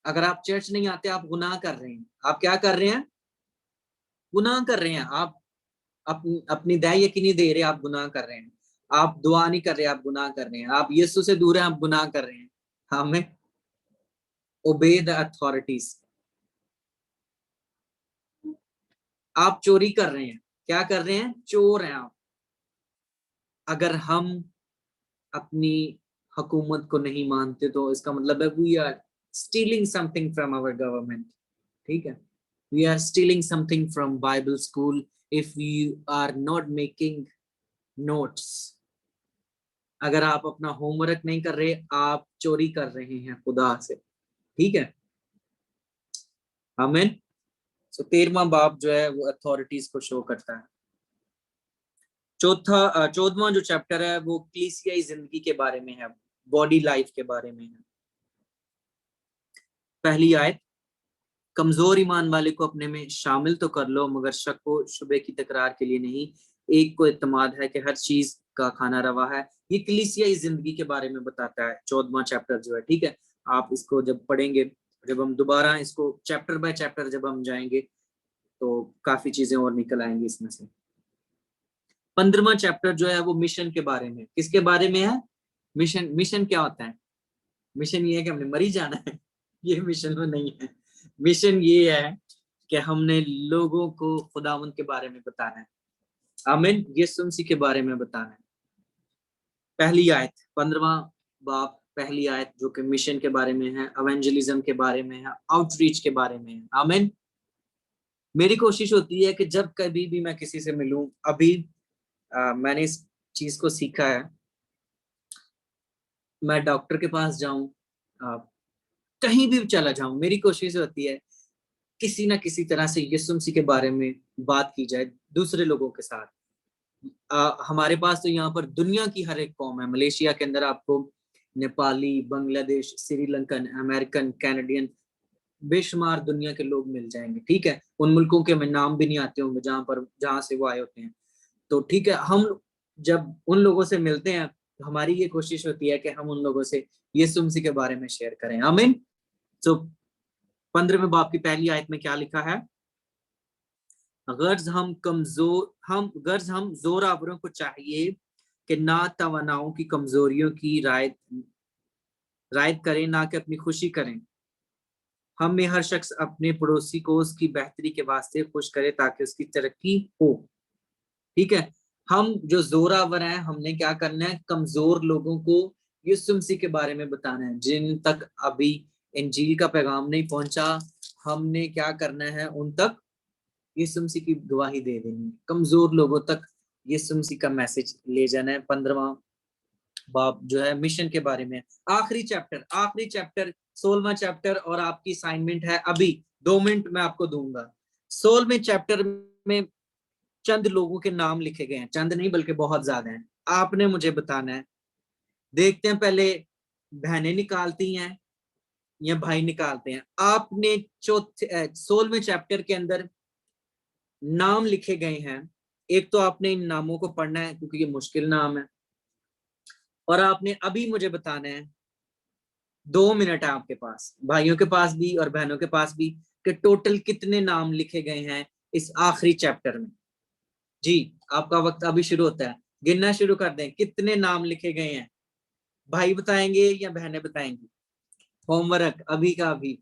अगर आप चर्च नहीं आते, आप गुनाह कर रहे हैं। आप क्या कर रहे हैं, गुनाह कर रहे हैं। आप अपनी दाई यकीनी दे रहे हैं, आप गुनाह कर रहे हैं। आप दुआ नहीं कर रहे, आप गुनाह कर रहे हैं। आप यीशु से दूर हैं, आप गुनाह कर रहे हैं। हमें ओबे द अथॉरिटीज। आप चोरी कर रहे हैं, क्या कर रहे हैं, चोर हैं आप। अगर हम अपनी हुकूमत को नहीं मानते तो इसका मतलब है we are stealing something from our government, ठीक है। We are stealing something from Bible school if we are not making notes. अगर आप अपना होमवर्क नहीं कर रहे, आप चोरी कर रहे हैं खुदा से, ठीक है। आमीन। सो 13वां बाब जो है वो अथॉरिटीज को शो करता है। 14वां जो चैप्टर है वो कलीसियाई जिंदगी के बारे में है, बॉडी लाइफ के बारे में है। पहली आयत, कमजोर ईमान वाले को अपने में शामिल तो कर लो, मगर शक व शुबे की तकरार के लिए नहीं। एक को इत्मीनान है कि हर चीज का खाना रवा है। ये कलीसियाई जिंदगी के बारे में बताता है 14वां चैप्टर जो है, ठीक है। आप इसको जब पढ़ेंगे, जब हम दोबारा इसको चैप्टर बाय चैप्टर जब हम जाएंगे तो काफी चीजें और निकल आएंगी इसमें से। 15वां चैप्टर जो है वो मिशन के बारे में, किसके बारे में है, मिशन मिशन क्या होता है? मिशन ये है कि हमने मरी जाना है। ये मिशन में नहीं है। मिशन ये है कि हमने लोगों को खुदावंद के बारे में बताना है। आमीन। यीशु मसीह के बारे में बताना है। पहली आयत 15वां बाब पहली आयत जो कि मिशन के बारे में है, एवेंजलिज्म के बारे में है, आउटरीच के बारे में है। आमीन। मेरी कोशिश होती है कि जब कभी भी मैं किसी से मिलूं, अभी मैंने इस चीज को सीखा है, मैं डॉक्टर के पास जाऊं, कहीं भी चला जाऊं, मेरी कोशिश होती है किसी ना किसी तरह से यीशु मसीह के बारे में बात की जाए दूसरे लोगों के साथ। हमारे पास तो यहाँ पर दुनिया की हर एक कौम है। मलेशिया के अंदर आपको नेपाली, बांग्लादेश, श्रीलंकन, अमेरिकन, कैनेडियन, बेशुमार दुनिया के लोग मिल जाएंगे। ठीक है, उन मुल्कों के हमें नाम भी नहीं आते होंगे जहां से वो आए होते हैं। तो ठीक है, हम जब उन लोगों से मिलते हैं, हमारी ये कोशिश होती है कि हम उन लोगों से यीशु मसीह के बारे में शेयर करें। आमीन। तो 15वें बाब की पहली आयत में क्या लिखा है? गर्ज हम जोरावरों को चाहिए कि ना तवानाओं की कमजोरियों की रायत करें, ना कि अपनी खुशी करें। हम में हर शख्स अपने पड़ोसी को उसकी बेहतरी के वास्ते खुश करे ताकि उसकी तरक्की हो। ठीक है, हम जो जोरावर हैं, हमने क्या करना है? कमजोर लोगों को यीशु मसीह के बारे में बताना है। जिन तक अभी इंजील का पैगाम नहीं पहुंचा, हमने क्या करना है? उन तक यीशु मसीह की गवाही दे देनी है। कमजोर लोगों तक यीशु मसीह का मैसेज ले जाना है। 15वां बाब जो है मिशन के बारे में। आखिरी चैप्टर 16वां चैप्टर, और आपकी असाइनमेंट है अभी 2 मिनट मैं आपको दूंगा। 16वें चैप्टर में चंद लोगों के नाम लिखे गए हैं, चंद नहीं बल्कि बहुत ज्यादा हैं। आपने मुझे बताना है। देखते हैं पहले बहनें निकालती हैं या भाई निकालते हैं। आपने 16वें चैप्टर के अंदर नाम लिखे गए हैं। एक तो आपने इन नामों को पढ़ना है क्योंकि ये मुश्किल नाम है, और आपने अभी मुझे बताना है, 2 मिनट है आपके पास, भाइयों के पास भी और बहनों के पास भी, कि टोटल कितने नाम लिखे गए हैं इस आखिरी चैप्टर में। जी, आपका वक्त अभी शुरू होता है, गिनना शुरू कर दें। कितने नाम लिखे गए हैं? भाई बताएंगे या बहनें बताएंगी? होमवर्क अभी का अभी।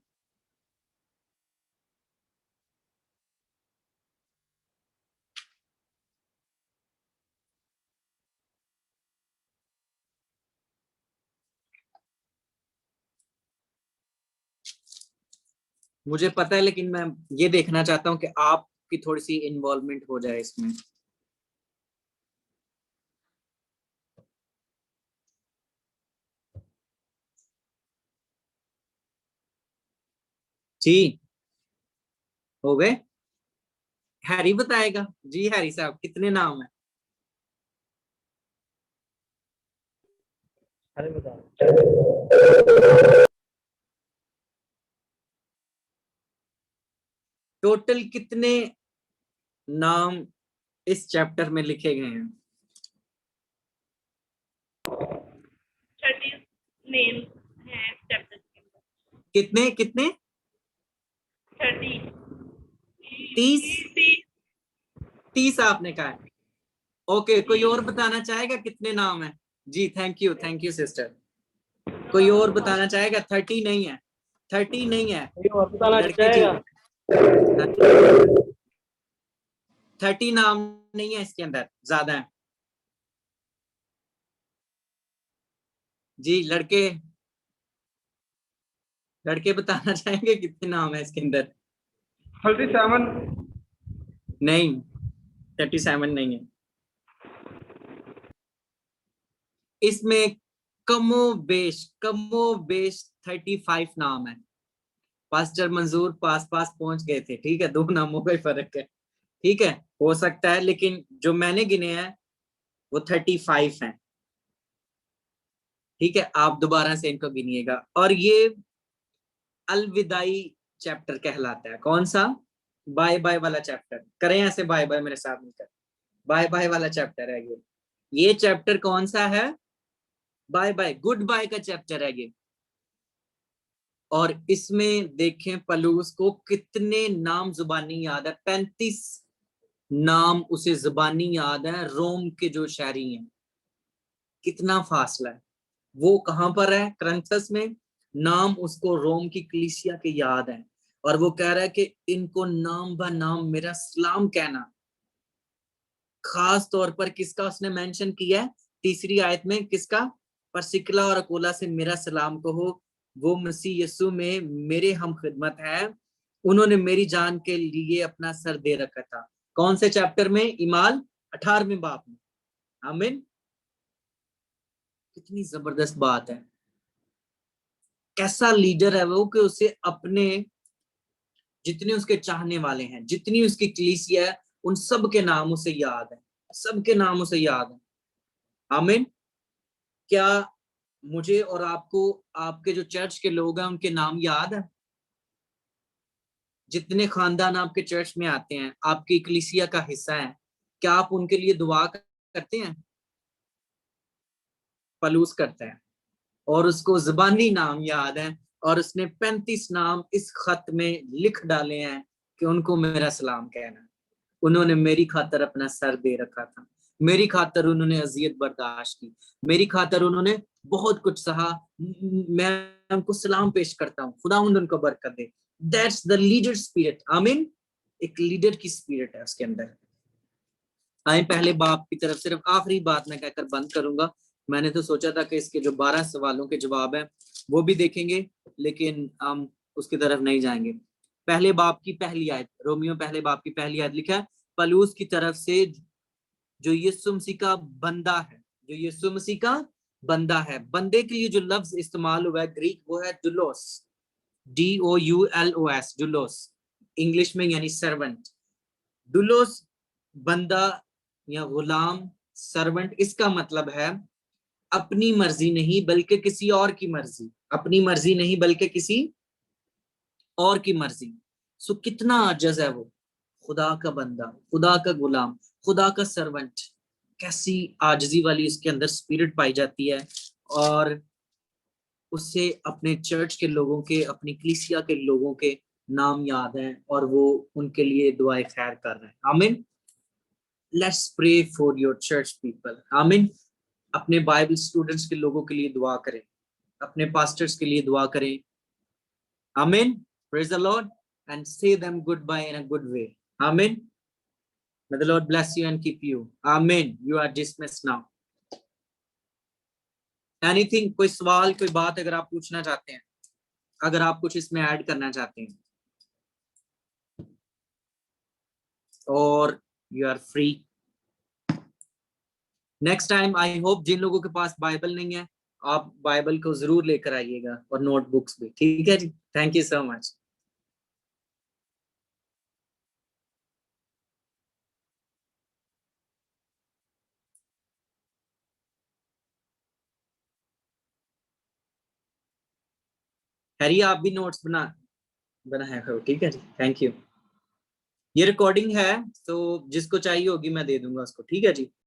मुझे पता है, लेकिन मैं ये देखना चाहता हूँ कि आपकी थोड़ी सी इन्वॉल्वमेंट हो जाए इसमें। जी, हो गए? हैरी बताएगा। जी हैरी साहब, कितने नाम है? अरे बताओ। टोटल कितने नाम इस चैप्टर में लिखे गए हैं? 30 नेम है चैप्टर के अंदर। कितने कितने? 30 30 30 आपने कहा है। ओके, कोई और बताना चाहेगा कितने नाम है? जी, थैंक यू सिस्टर। कोई और बताना चाहेगा? 30 नहीं है, 30 नहीं है कोई और बताना लड़के जी। चाहेगा? 30 नाम नहीं है इसके अंदर, ज्यादा है। जी, लड़के लड़के बताना चाहेंगे कितने नाम है इसके अंदर? 37। नहीं, 37 नहीं है इसमें। कमो बेश 35 नाम है। पास्टर मंजूर पास पास पहुंच गए थे। ठीक है, 2 नामों का ही फर्क है। ठीक है, हो सकता है, लेकिन जो मैंने गिने हैं वो 35 हैं। ठीक है, आप दोबारा से इनको गिनिएगा। और ये अलविदाई चैप्टर कहलाता है। कौन सा? बाय बाय वाला चैप्टर। करें ऐसे, बाय बाय मेरे साथ मिलकर। बाय बाय वाला चैप्टर है ये चैप्टर कौन सा है? बाय बाय, गुड बाय का चैप्टर है ये। और इसमें देखें पलूस को कितने नाम जुबानी याद है। 35 नाम उसे जुबानी याद है, रोम के जो शहरी हैं। कितना फासला है। वो कहां पर है? करंथस में। नाम उसको रोम की कलीसिया के याद है, और वो कह रहा है कि इनको नाम ब नाम मेरा सलाम कहना। खास तौर पर किसका उसने मेंशन किया है? तीसरी आयत में किसका? परसिकला और अकोला से मेरा सलाम कहो, वो मसीह यीशु में मेरे हम खिदमत है, उन्होंने मेरी जान के लिए अपना सर दे रखा था। कौन से चैप्टर में? इमाल 18वें बाब में। आमीन। कितनी जबरदस्त बात है। कैसा लीडर है वो कि उसे अपने जितने उसके चाहने वाले हैं, जितनी उसकी कलीसिया है, उन सब के नाम उसे याद है, सबके नाम उसे याद है। आमीन। क्या मुझे और आपको आपके जो चर्च के लोग हैं उनके नाम याद है? जितने खानदान आपके चर्च में आते हैं, आपकी कलीसिया का हिस्सा है, क्या आप उनके लिए दुआ करते हैं? पलूस करते हैं, और उसको जुबानी नाम याद है, और उसने 35 नाम इस खत में लिख डाले हैं कि उनको मेरा सलाम कहना। उन्होंने मेरी खातर अपना सर दे रखा था, मेरी खातर उन्होंने अजियत बर्दाश्त की, मेरी खातर उन्होंने बहुत कुछ सहा। मैं उनको सलाम पेश करता हूँ, खुदा उनको बरकत दे। That's the leader spirit. आमीन। एक लीडर की स्पिरिट है उसके अंदर। आए पहले बाप की तरफ। सिर्फ आखिरी बात मैं कहकर बंद करूंगा। मैंने तो सोचा था कि इसके जो 12 सवालों के जवाब हैं वो भी देखेंगे, लेकिन हम उसकी तरफ नहीं जाएंगे। पहले बाप की पहली आयत, रोमियो पहले बाप की पहली आयत लिखा है, पलूस की तरफ से, जो यीशु मसीह का बंदा है, जो यीशु मसीह का बंदा है। बंदे के लिए जो लफ्ज इस्तेमाल हुआ है ग्रीक, वो है डुलोस, DOULOS, डुलोस। इंग्लिश में यानी सर्वेंट। डुलोस बंदा या गुलाम, सर्वेंट, इसका मतलब है अपनी मर्जी नहीं बल्कि किसी और की मर्जी, अपनी मर्जी नहीं बल्कि किसी और की मर्जी। सो कितना आजिज है वो, खुदा का बंदा, खुदा का गुलाम, खुदा का सर्वेंट। कैसी आजिजी वाली इसके अंदर स्पिरिट पाई जाती है, और उससे अपने चर्च के लोगों के, अपनी कलीसिया के लोगों के नाम याद हैं, और वो उनके लिए दुआएं खैर कर रहे हैं। आमीन। Let's pray for your church people. आमीन। अपने बाइबल स्टूडेंट्स के लोगों के लिए दुआ करें, अपने पास्टर्स के लिए दुआ करें। आमीन। Praise the Lord and say them goodbye in a good way. आमीन। May the Lord bless you and keep you. Amen. You are dismissed now. Anything, कोई सवाल, कोई बात अगर आप पूछना चाहते हैं, अगर आप कुछ इसमें ऐड करना चाहते हैं, और you are free. Next time I hope जिन लोगों के पास बाइबल नहीं है, आप बाइबल को जरूर लेकर आइएगा, और नोटबुक्स भी। ठीक है जी। Thank you so much. Harry, आप भी नोट्स बनाए हो? ठीक है जी। Thank you. ये रिकॉर्डिंग है, तो जिसको चाहिए होगी मैं दे दूंगा उसको। ठीक है जी।